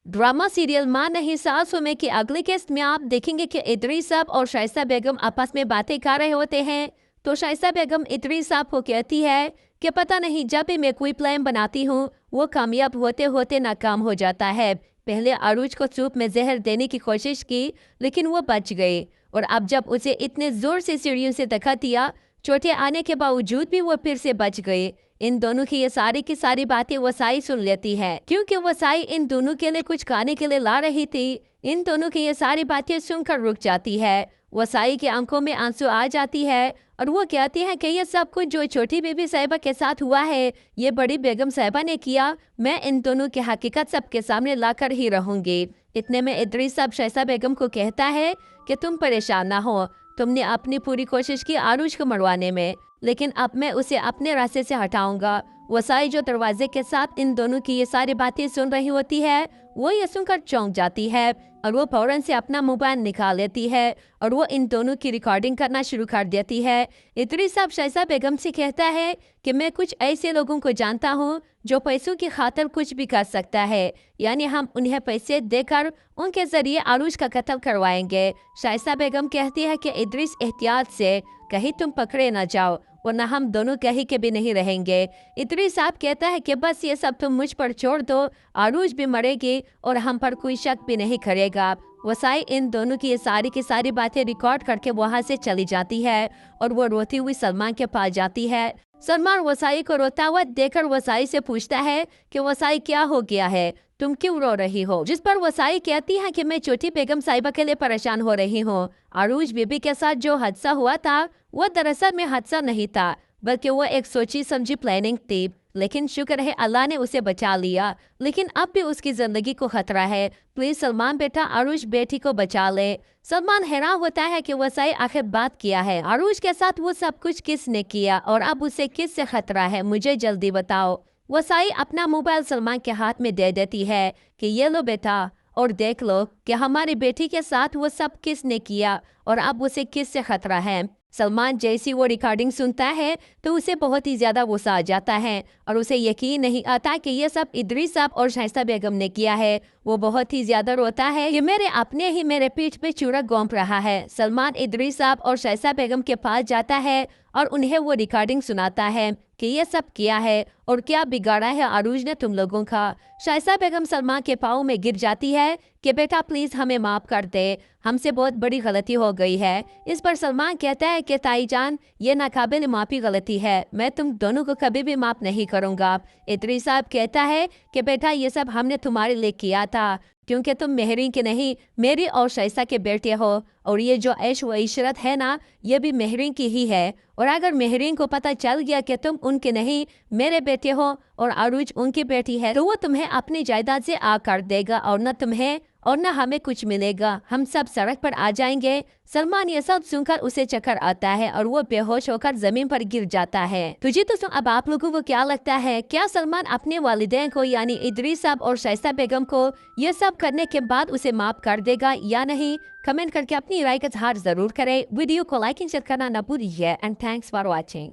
Drama serial माँ नहीं सास में कि अगले किस्त में आप देखेंगे कि इदरीस साहब और शाइस्ता बेगम आपस में बातें कर रहे होते हैं। तो शाइस्ता बेगम इदरीस साहब को कहती है कि पता नहीं जब भी मैं कोई प्लान बनाती हूँ वो कामयाब होते होते नाकाम हो जाता है। पहले अरूज को सूप में जहर देने की कोशिश की लेकिन वो बच गए, और अब जब उसे इतने जोर से सीढ़ियों से धक्का दिया, चोटें आने के बावजूद भी वो फिर से बच गए। इन दोनों की ये सारी की सारी बातें वसाई सुन लेती है, क्योंकि वसाई इन दोनों के लिए कुछ खाने के लिए ला रही थी। इन दोनों की ये सारी बातें सुनकर रुक जाती है। वसाई के आंखों में आंसू आ जाती है और वो कहती है कि ये सब कुछ जो छोटी बेबी साहिबा के साथ हुआ है ये बड़ी बेगम साहिबा ने किया। मैं इन दोनों की हकीकत सबके सामने लाकर ही रहूंगी। इतने में इदरीस साहब शाइस्ता बेगम को कहता है कि तुम परेशान ना हो, तुमने अपनी पूरी कोशिश की आरूज को मरवाने में, लेकिन अब मैं उसे अपने रास्ते से हटाऊंगा। वसाई जो दरवाजे के साथ इन दोनों की ये सारी बातें सुन रही होती है वो ये सुनकर चौंक जाती है और वो फौरन से अपना मोबाइल निकाल लेती है और वो इन दोनों की रिकॉर्डिंग करना शुरू कर देती है। इदरीस साहब शाइस्ता बेगम से कहता है कि मैं कुछ ऐसे लोगों को जानता हूँ जो पैसों की खातिर कुछ भी कर सकता है, यानी हम उन्हें पैसे देकर उनके जरिए आरूज का कत्ल करवाएंगे। शाइस्ता बेगम कहती है कि इदरीस एहतियात से, कहीं तुम पकड़े ना जाओ वरना हम दोनों कहीं के भी नहीं रहेंगे। इदरीस साहब कहता है कि बस ये सब तुम मुझ पर छोड़ दो, आरूज भी मरेगी और हम पर कोई शक भी नहीं करेगा। वसाई इन दोनों की ये की सारी बातें रिकॉर्ड करके वहाँ से चली जाती है और वो रोती हुई सलमान के पास जाती है। सलमान वसाई को रोता हुआ देखकर वसाई से पूछता है कि वसाई क्या हो गया है, तुम क्यों रो रही हो? जिस पर वसाई कहती है कि मैं छोटी बेगम साहिबा के लिए परेशान हो रही हूँ। आरूज बीबी के साथ जो हादसा हुआ था वो दरअसल में हादसा नहीं था, बल्कि वो एक सोची समझी प्लानिंग थी। लेकिन शुक्र है अल्लाह ने उसे बचा लिया, लेकिन अब भी उसकी जिंदगी को खतरा है। प्लीज सलमान बेटा आरूज बेटी को बचा ले। सलमान हैरान होता है कि वसाई आखिर बात किया है, आरूज के साथ वो सब कुछ किसने किया और अब उसे किस से खतरा है, मुझे जल्दी बताओ। वसाई अपना मोबाइल सलमान के हाथ में दे देती है कि ये लो बेटा और देख लो कि हमारी बेटी के साथ वो सब किसने किया और अब उसे किस से खतरा है। सलमान जैसी वो रिकॉर्डिंग सुनता है तो उसे बहुत ही ज्यादा गुस्सा आ जाता है और उसे यकीन नहीं आता कि ये सब इदरीस साहब और शाइस्ता बेगम ने किया है। वो बहुत ही ज्यादा रोता है कि मेरे अपने ही मेरे पीठ पे चूड़ा गोंप रहा है। सलमान इदरीस साहब और शाइस्ता बेगम के पास जाता है और उन्हें वो रिकॉर्डिंग सुनाता है कि ये सब किया है और क्या बिगाड़ा है आरूज ने तुम लोगों का। शाइस्ता बेगम सलमान के पाँव में गिर जाती है कि बेटा प्लीज हमें माफ कर दे, हमसे बहुत बड़ी गलती हो गई है। इस पर सलमान कहता है कि ताई जान ये नाकाबिल माफी गलती है, मैं तुम दोनों को कभी भी माफ नहीं करूंगा। इदरीस साहब कहता है कि बेटा ये सब हमने तुम्हारे लिए किया था क्योंकि तुम मेहरीन के नहीं मेरी और शाइस्ता के बेटे हो, और ये जो ऐश व इशरत है ना ये भी मेहरीन की ही है, और अगर मेहरीन को पता चल गया कि तुम उनके नहीं मेरे बेटे हो और आरूज उनकी बेटी है तो वो तुम्हें अपनी जायदाद से आग कर देगा और न तुम्हें और न हमें कुछ मिलेगा, हम सब सड़क पर आ जाएंगे। सलमान ये सब सुनकर उसे चक्कर आता है और वो बेहोश होकर जमीन पर गिर जाता है। तुझे तो अब आप लोगों को क्या लगता है, क्या सलमान अपने वालिदैन को यानी इदरीस साहब और शाइस्ता बेगम को ये सब करने के बाद उसे माफ कर देगा या नहीं? कमेंट करके अपनी राय का इजहार जरूर करें। वीडियो को लाइक एंड शेयर करना न भूलिए एंड थैंक्स फॉर वॉचिंग।